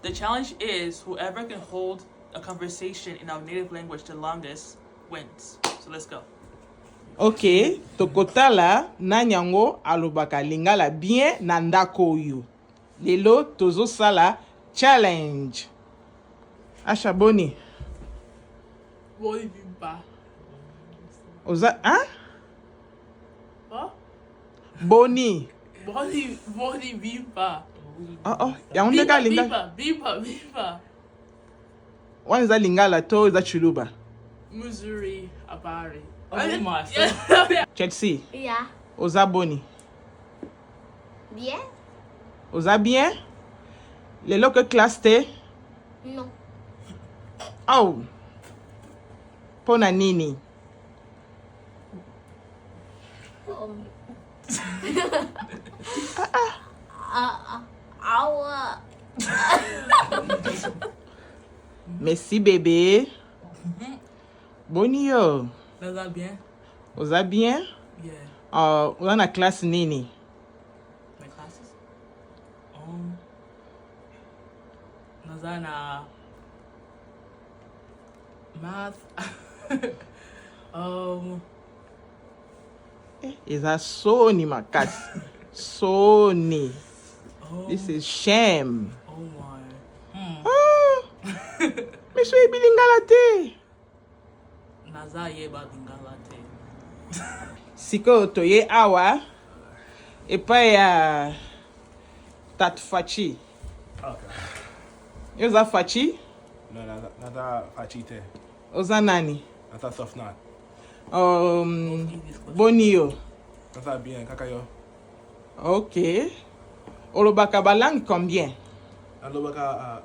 The challenge is whoever can hold a conversation in our native language the longest wins. So let's go. Ok, tokotala na nyango alobaka lingala bien na ndako oyo. Lelo tozo sala challenge. Asha Boni. Boni bimba. Oza, hein? Huh? Boni. Boni bimba. Ya undeka lingala. Bimba. One is a lingala, two is a chuluba. Missouri, Abari. Chelsea. Yeah. Oza Boni. Bien? Oza bien? Lelo que classe te? Non. Oh. Pona nini. Merci bébé. Boni yo. Oza bien? Oza bien? Yeah. Oza na classe nini? My classes? Nazana math. Eza Sony makasi. Sony. This is shame. Oh my. Miso ebi lingala te. Naza yeba Lingala te. Siko toye awa. Epa ya Tat Fachi. Okay. Yoza Fachi? No, nada fachite. Oza nani? Nada soft nut. Boni yo. Nada bien, kakayo. Ok. Olobaka ba langue combien? Alobaka